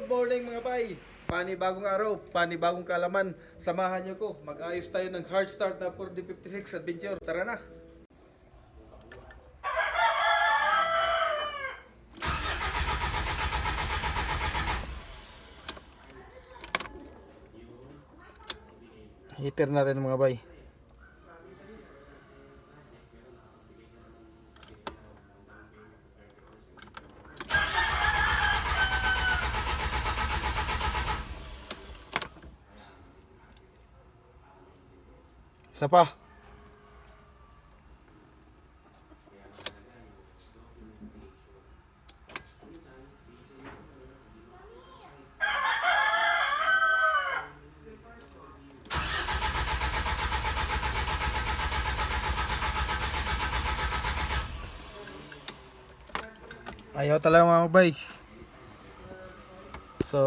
morning mga bay! Panibagong araw, panibagong kaalaman. Samahan niyo ko, mag-ayos tayo ng hard start na Ford D56 Adventure. Tara na! Heater natin mga bay. Isa pa. Ayaw talaga mga bay. So,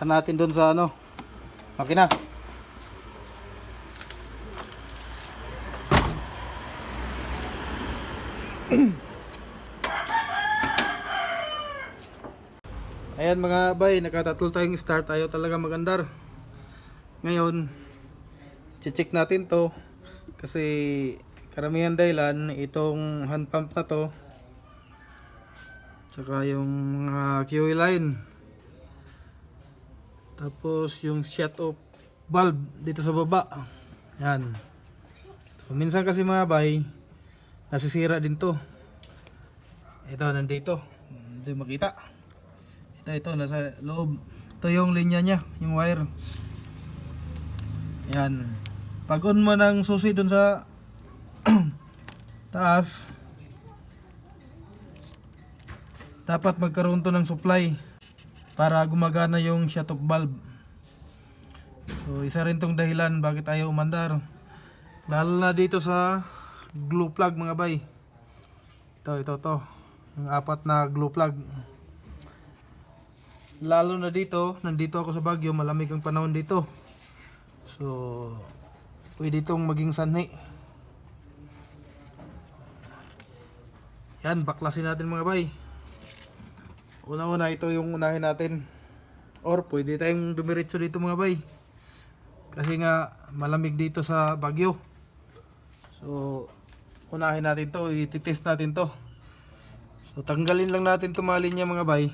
natin doon sa makina. Ayan mga bay, nakatatlo tayong start. Ayaw talaga magandar. Ngayon, check natin to kasi karamihan dahilan itong hand pump na to tsaka yung mga fuel line, tapos yung shut off valve dito sa baba. Yan. So, minsan kasi mga bay, nasisira din to. Ito nandito, hindi makita. Ito nasa loob. Ito yung linya nya, yung wire. Yan. Pag on mo ng susi dun sa taas, dapat magkaroon to ng supply para gumagana yung shut off valve. So isa rin tong dahilan bakit ayaw umandar, lalo na dito sa glue plug mga bay. Ito yung apat na glue plug. Lalo na dito, nandito ako sa Baguio, malamig ang panahon dito. So pwede itong maging sanhi. Yan, baklasin natin mga bay. Una-una, ito yung unahin natin. Or pwede tayong dumiretso dito mga bay, kasi nga malamig dito sa Baguio. So unahin natin to, i-test natin to. So tanggalin lang natin itong mga linya mga bay,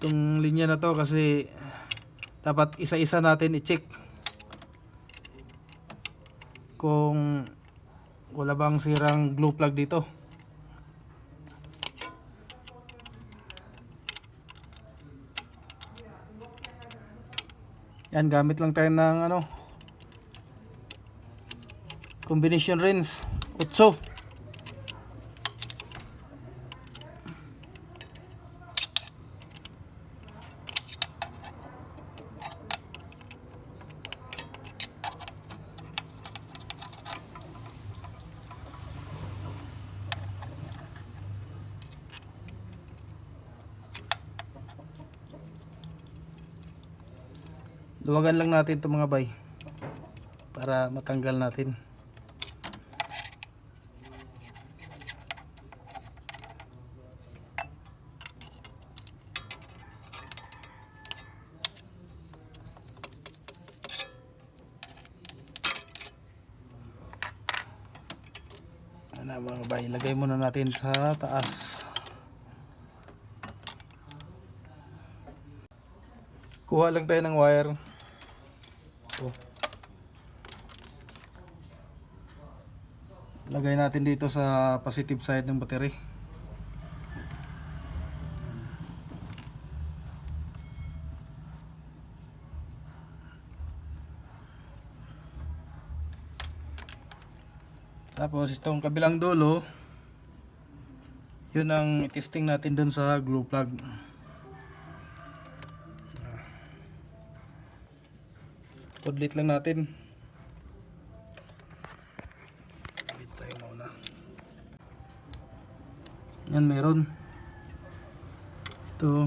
itong linya na to, kasi dapat isa-isa natin i-check kung wala bang sirang glue plug dito. Yan, gamit lang tayo ng combination rinse 8. Luwagan lang natin ito mga bay para matanggal natin. Ano mga bay, lagay muna natin sa taas. Kuha lang tayo ng wire. Lagay natin dito sa positive side ng battery. Tapos itong kabilang dulo, yun ang testing natin dun sa glue plug. Pudlit lang natin. Yan, meron. Ito.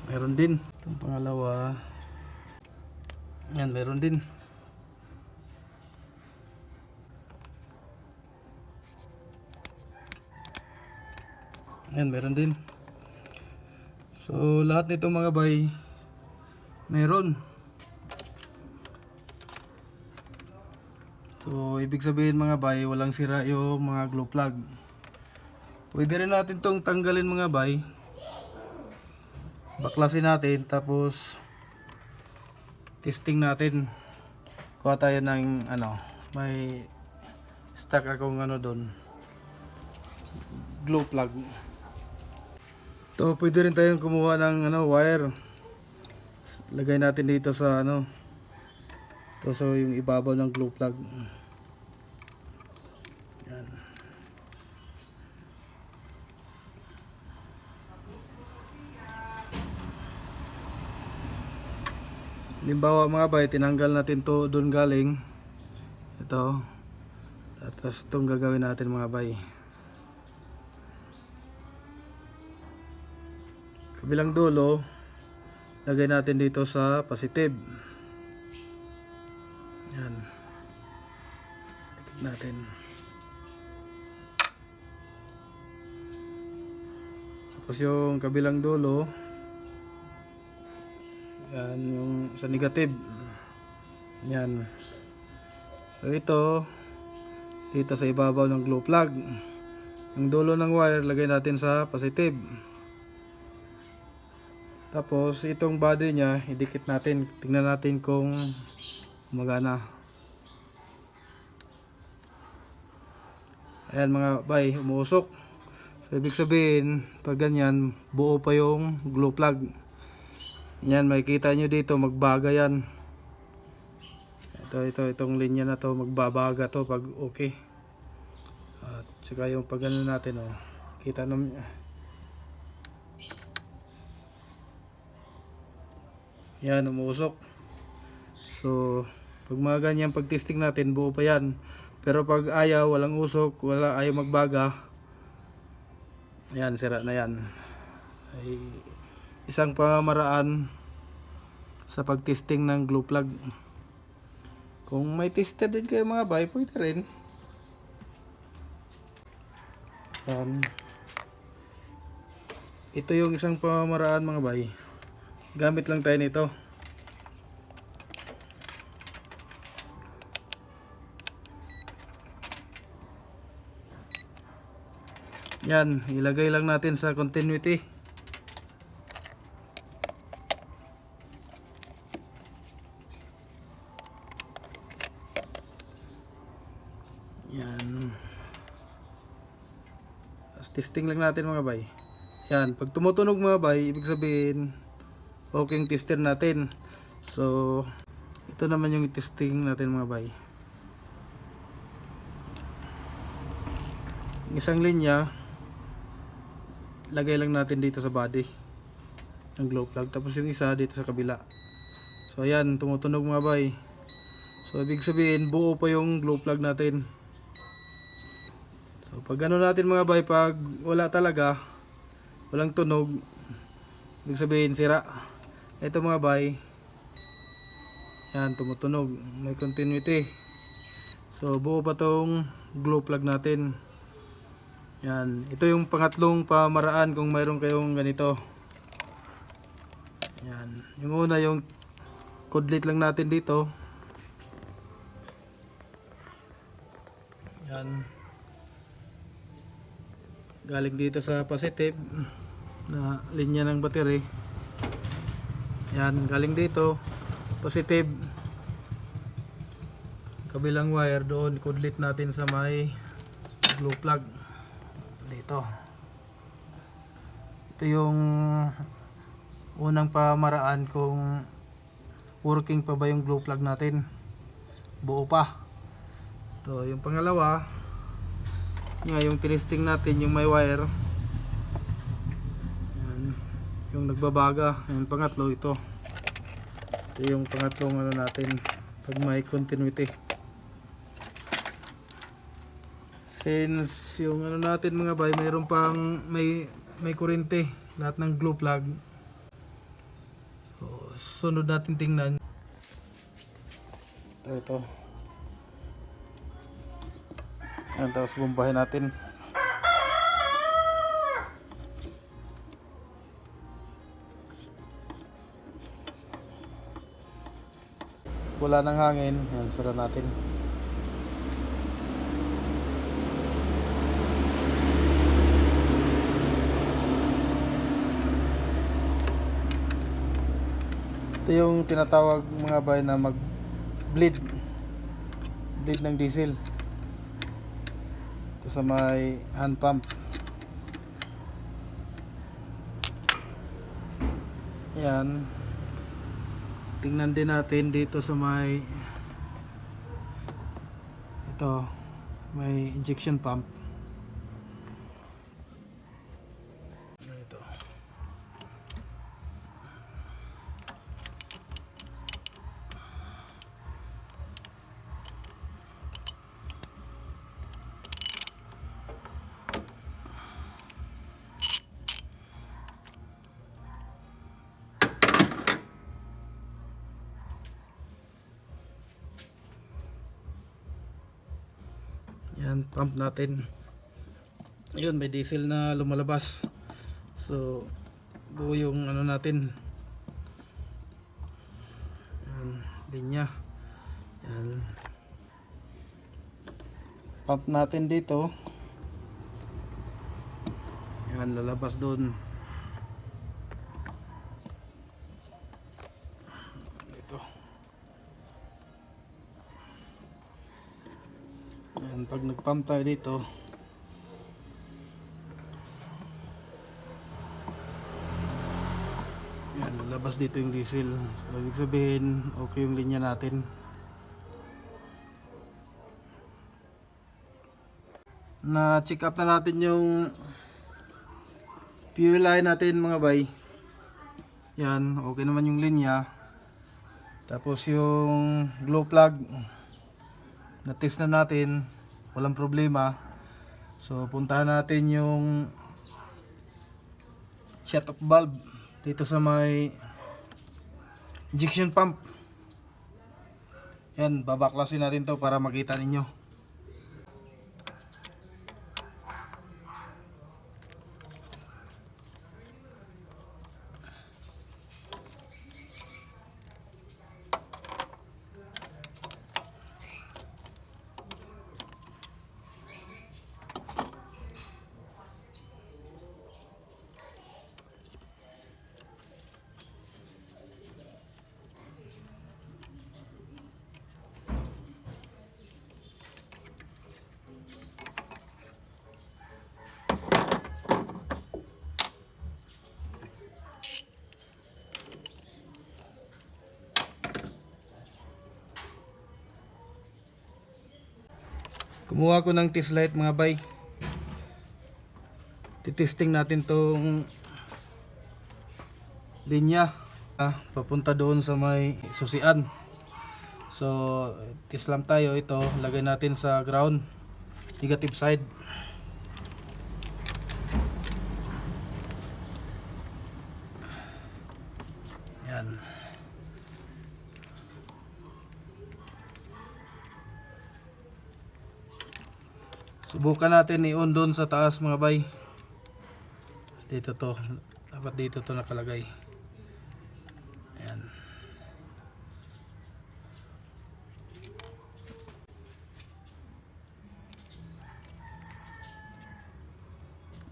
Meron din. Itong pangalawa. Yan, meron din. Yan, meron din. So lahat nito mga bay meron. So ibig sabihin mga bay, walang sira yung mga glow plug. Pwede rin natin tong tanggalin mga bay. Baklasin natin tapos testing natin. Kuha tayo ng may stock akong doon, glow plug. To pwede rin tayong kumuha ng wire. Lagay natin dito sa to, so yung ibabaw ng glow plug. Yan. Halimbawa mga bay, tinanggal natin to doon galing. Ito. Tapos itong gagawin natin mga bay. Kabilang dulo, lagay natin dito sa positive. Yan. Dikit natin. Tapos yung kabilang dulo, yan yung sa negative. Yan. So ito dito sa ibabaw ng glow plug. Yung dulo ng wire lagay natin sa positive. Tapos itong body niya idikit natin. Tingnan natin kung gumagana. Ayan mga bay, umuusok. So ibig sabihin pag ganyan buo pa yung glow plug. Yan, makikita nyo dito magbaga yan. Itong linya na to magbabaga to pag okay. At saka yung pag ano natin kita naman. Yan, umuusok. So pag mga ganyan pag testing natin buo pa yan. Pero pag ayaw, walang usok, ayaw magbaga, ayan, sira na yan. Ay isang pamamaraan sa pagtesting ng glow plug. Kung may tester din kayo mga bay, pwede rin. Ito yung isang pamamaraan mga bay. Gamit lang tayo nito. Yan, ilagay lang natin sa continuity. Yan. Testing lang natin mga bay. Yan, pag tumutunog mga bay, ibig sabihin okay yung tester natin. So ito naman yung testing natin mga bay. Isang linya lagay lang natin dito sa body ng glow plug, tapos yung isa dito sa kabila. So ayan, tumutunog mga bay. So ibig sabihin buo pa yung glow plug natin. So pag ano natin mga bay, pag wala talaga, walang tunog, ibig sabihin sira. Ito mga bay, yan, tumutunog, may continuity. So buo pa tong glow plug natin. Yan, ito yung pangatlong pamaraan kung mayroon kayong ganito. Yan, yung una yung kudlit lang natin dito. Yan, galing dito sa positive na linya ng battery. Yan, galing dito positive, kabilang wire doon kudlit natin sa may glow plug dito. Ito yung unang pamaraan kung working pa ba yung glow plug natin, buo pa. Ito yung pangalawa, yung tinesting natin yung may wire. Yan, yung nagbabaga. Yung pangatlo, ito yung pangatlong natin pag may continuity. Since yung natin mga bay, mayroon pang may kuryente lahat ng glow plug. So sunod natin tingnan. Ito. Yan, tapos bumbahin natin. wala ng hangin, yan, sura natin. Ito yung tinatawag mga bay na mag bleed ng diesel. Ito sa may hand pump. Yan. Tingnan din natin dito sa may ito, may injection pump. Ito. Yan, pump natin. Ayun, may diesel na lumalabas. So, buo yung ano natin. Yan, linya. Yan. Pump natin dito. Yan, lalabas doon. Dito. Yan, pag nag-pump tayo dito, yan, lalabas dito yung diesel. So, ibig sabihin, okay yung linya natin. Na-check up na natin yung fuel line natin mga bay. Yan, okay naman yung linya. Tapos yung glow plug, na-test na natin, walang problema. So puntahan natin yung shut off valve dito sa may injection pump. Yan, babaklasin natin to para makita ninyo. Kumuha ko ng test light mga bay. Titesting natin tong linya papunta doon sa may susian. So test lang tayo. Ito lagay natin sa ground, negative side. Yan. Subukan natin i-on doon sa taas mga bay. Dito to, dapat dito to nakalagay. Ayan.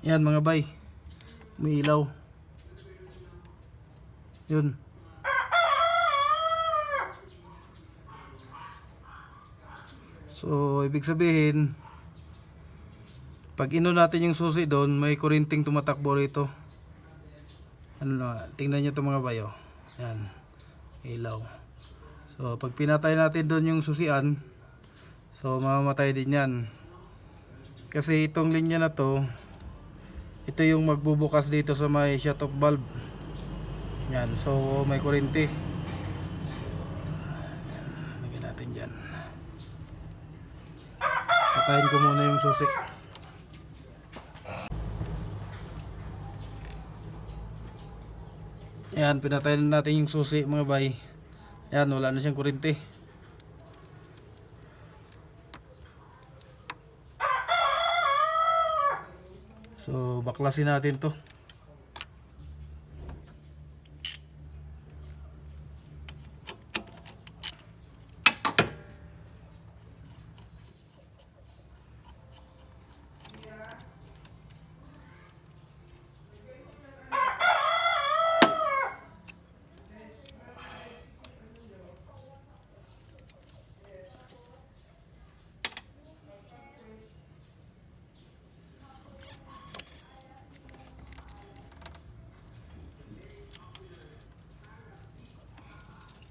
Yan mga bay, may ilaw. Yun. So ibig sabihin, pag ino natin yung susi doon, may kurinting tumatakbo rito. Ano, tingnan nyo ito mga bayo. Yan, ilaw. So pag pinatay natin doon yung susian, so mamamatay din yan. Kasi itong linya na to, ito yung magbubukas dito sa may shut off valve. Yan, so may kurinti. So, lagyan natin dyan. Patayin ko muna yung susi. Ayan, pinatayin natin yung susi mga bay. Ayan, wala na siyang kuryente. So baklasin natin to.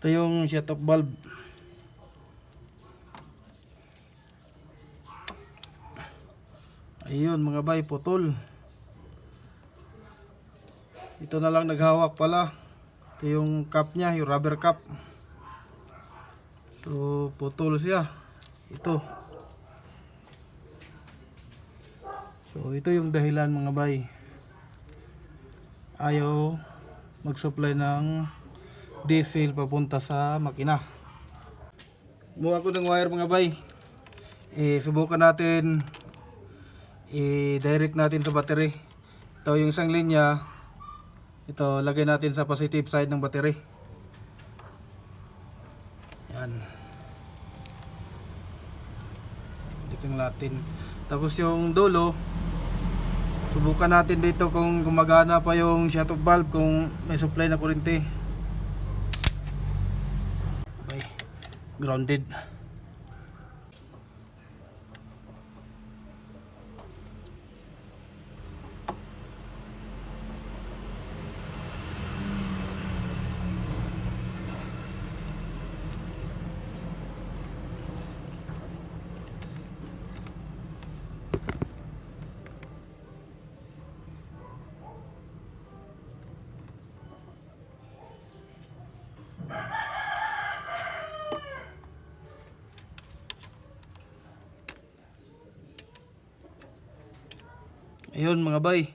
Ito yung shut off valve. Ayun mga bay, putol. Ito na lang naghawak pala. Ito yung cap nya, yung rubber cap. So putol siya. Ito. So ito yung dahilan mga bay. Ayaw mag-supply ng diesel papunta sa makina. Kumuha ko ng wire mga bay. Subukan natin i-direct natin sa battery. Ito yung isang linya. Ito lagay natin sa positive side ng battery. Yan. Dito yung natin. Tapos yung dulo, subukan natin dito kung gumagana pa yung shut off valve, kung may supply na kuryente. Okay. Grounded. Ayun mga bay.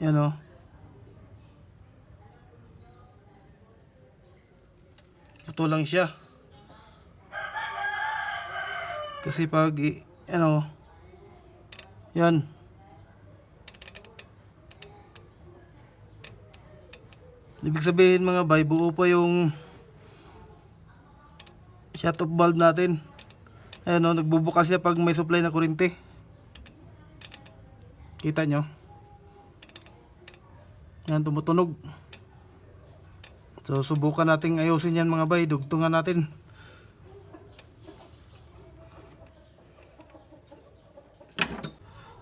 Yan o. Ito lang siya. Kasi pag ano, yan. Ibig sabihin mga bay, buo pa yung shut off valve natin. Ayan o, nagbubukas siya pag may supply na kuryente. Kita nyo? Yan, tumutunog. So subukan nating ayusin yan mga bay. Dugtungan natin.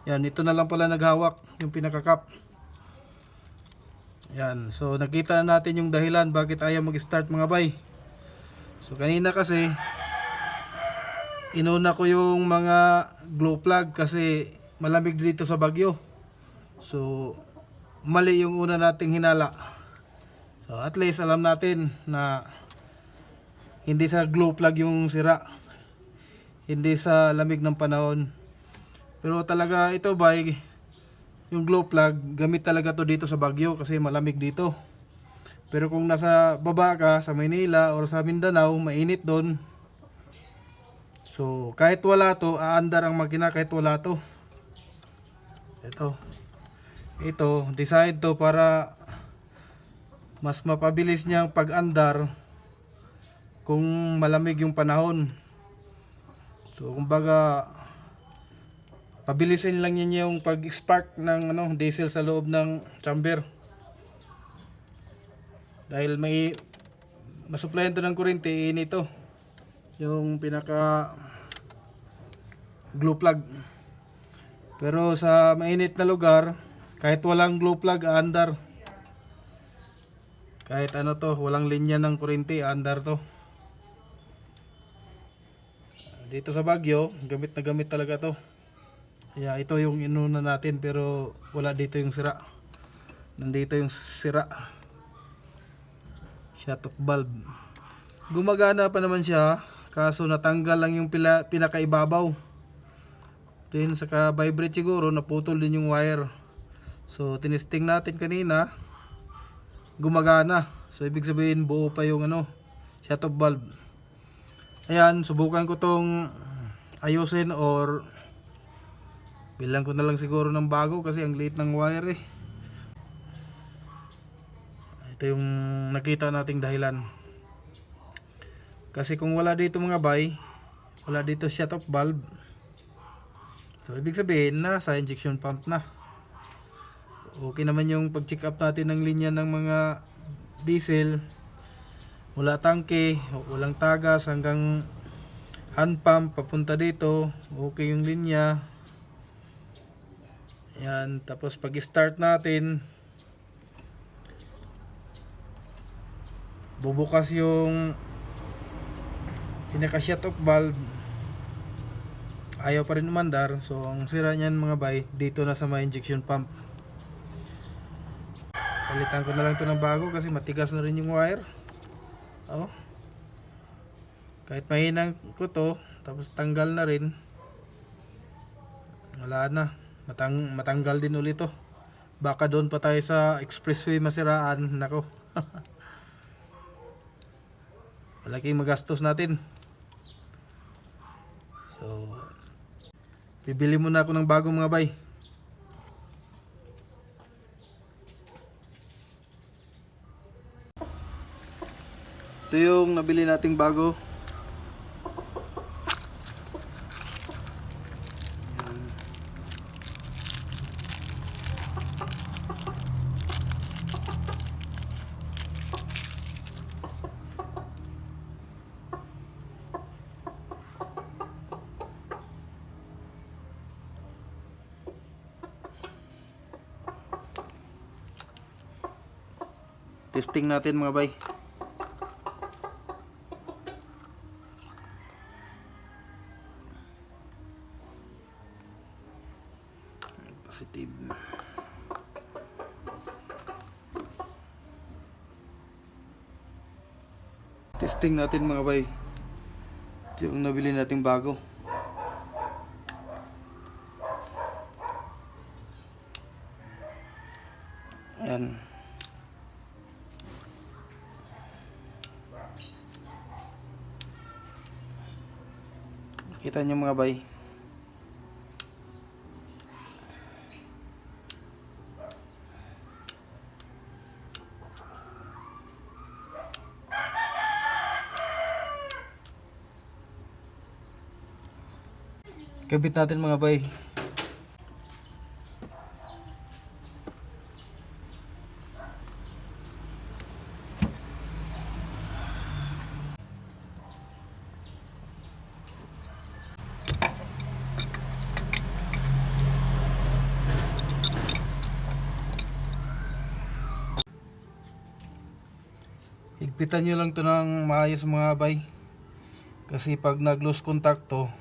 Yan, ito na lang pala naghawak, yung pinaka-cap. Yan, so nakita natin yung dahilan bakit ayaw mag-start mga bay. So kanina kasi inuna ko yung mga glow plug kasi malamig dito sa Baguio. So mali yung una nating hinala. So at least alam natin na hindi sa glow plug yung sira, hindi sa lamig ng panahon. Pero talaga ito bay, yung glow plug gamit talaga to dito sa Baguio kasi malamig dito. Pero kung nasa baba ka sa Maynila or sa Mindanao, mainit doon. So kahit wala to, aandar ang makina kahit wala to. Ito design to para mas mapabilis niyang pag-andar kung malamig yung panahon. So kumbaga pabilisin lang niya yung pag-spark ng diesel sa loob ng chamber. Dahil may masupplyan to ng kuryente, inito yung pinaka glue plug. Pero sa mainit na lugar, kahit walang glue plug, aandar. Kahit ano to, walang linya ng kuryente, aandar to. Dito sa Baguio, gamit na gamit talaga to. Kaya ito yung inuna natin, pero wala dito yung sira. Nandito yung sira. Shut off valve. Gumagana pa naman siya, kaso natanggal lang yung pinakaibabaw. Then saka vibrate siguro, naputol din yung wire. So tinesting natin kanina, gumagana. So ibig sabihin buo pa yung shut off valve. Ayan, subukan ko tong ayusin or bilang ko na lang siguro ng bago kasi ang liit ng wire eh. Ito yung nakita nating dahilan. Kasi kung wala dito mga bay, wala dito shut off valve. So ibig sabihin na sa injection pump na. Okay naman yung pag-check up natin ng linya ng mga diesel. Wala tangke, walang tagas hanggang hand pump papunta dito. Okay yung linya. Yan, tapos pag-start natin, bubukas yung pinaka shut off valve, ayaw pa rin umandar. So ang sira niyan mga bay, dito na sa may injection pump. Palitan ko na lang to ng bago kasi matigas na rin yung wire. Oh, kahit mahinang ko to, tapos tanggal na rin, wala na, matanggal din ulit to. Baka doon pa tayo sa expressway masiraan. Nako. Malaking magastos natin. So bibili muna ako ng bagong mga bay. Ito yung nabili nating bago. Testing natin mga bay. Positive. Testing natin mga bay. Ito yung nabili nating bago. Ayan. Kita nyo mga bay. Kabit natin mga bay. Higpitan nyo lang to ng maayos mga bay. Kasi pag nag-lose contact to,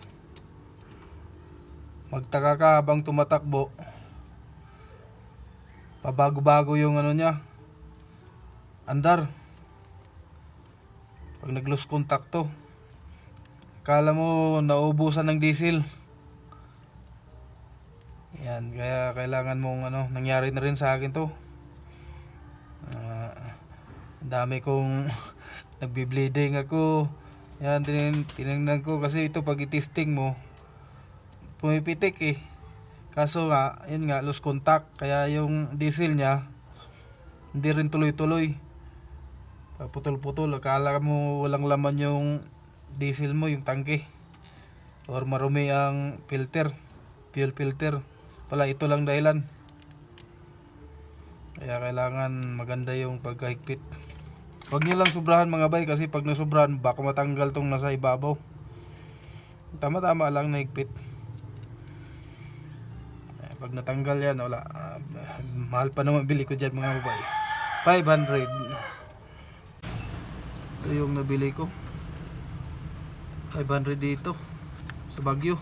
magtaka ka habang tumatakbo, pabago-bago yung ano niya, andar. Pag nag-lose contact to, akala mo naubusan ng diesel. Yan, kaya kailangan mong ano, nangyari na rin sa akin to. Dami kong nagbi-bleeding ako. Yan, tinignan ko kasi ito pag i-testing mo, pumipitik eh. Kaso nga, yun nga, loose contact. Kaya yung diesel niya hindi rin tuloy-tuloy, putol-putol. Akala mo walang laman yung diesel mo, yung tangke, or marumi ang filter, fuel filter. Pala ito lang dahilan. Kaya kailangan maganda yung pagkahigpit. Huwag nyo lang sobrahan mga bay, kasi pag nasobrahan baka matanggal tong nasa ibabaw. Tama-tama lang na higpit. Pag natanggal yan, wala. Mahal pa naman bili ko dyan mga bay. 500. Ito yung nabili ko. 500 dito sa Baguio.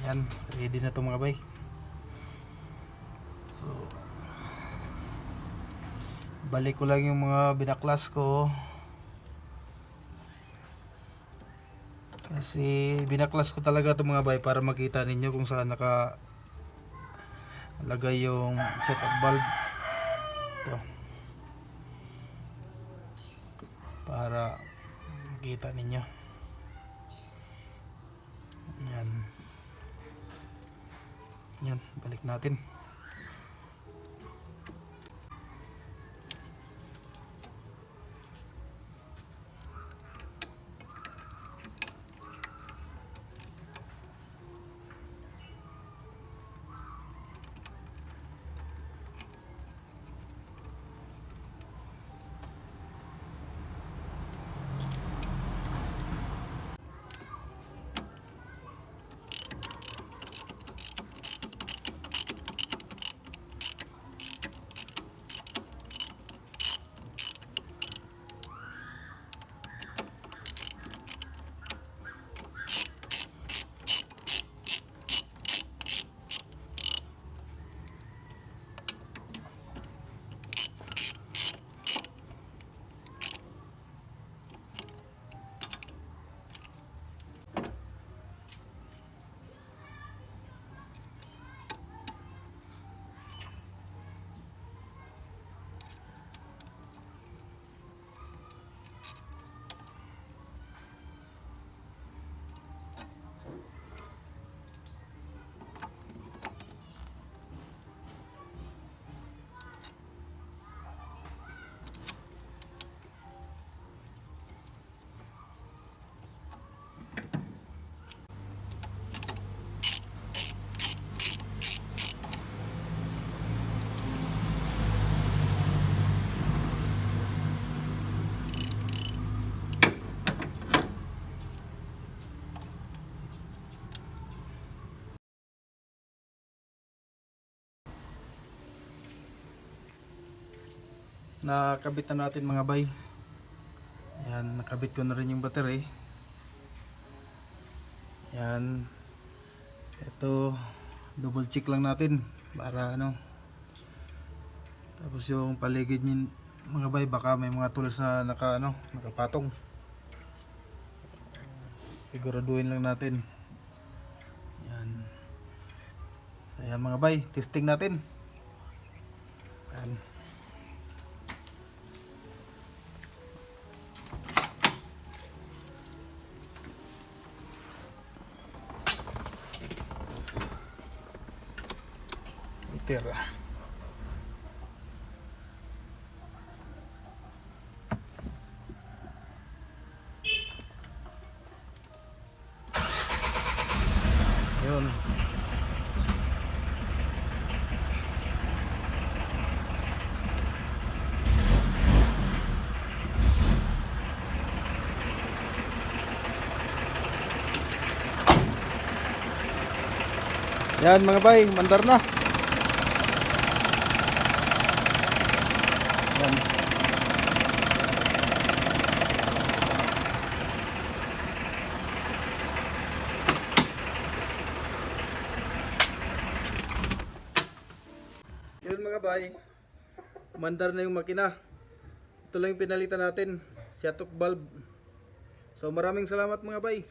Yan, ready na to mga bay. So, balik ko lang yung mga binaklas ko. Kasi binaklas ko talaga ito mga bay para makita ninyo kung saan naka lagay yung set-up valve. Ito, para makita ninyo. Yan. Yan, balik natin. nakabit na natin mga bay. Yan, nakabit ko na rin yung battery. Yan. Ito, double check lang natin para ano. Tapos yung paligid niyan mga bay, baka may mga tools na nakapatong. Siguraduhin lang natin. Yan. So, yan mga bay, testing natin. Yan. Tira. Yun. Yan mga bay, mandar na. Yan. Yun mga bay, mandar na yung makina. Ito lang yung pinalitan natin, Shattuck valve. So maraming salamat mga bay.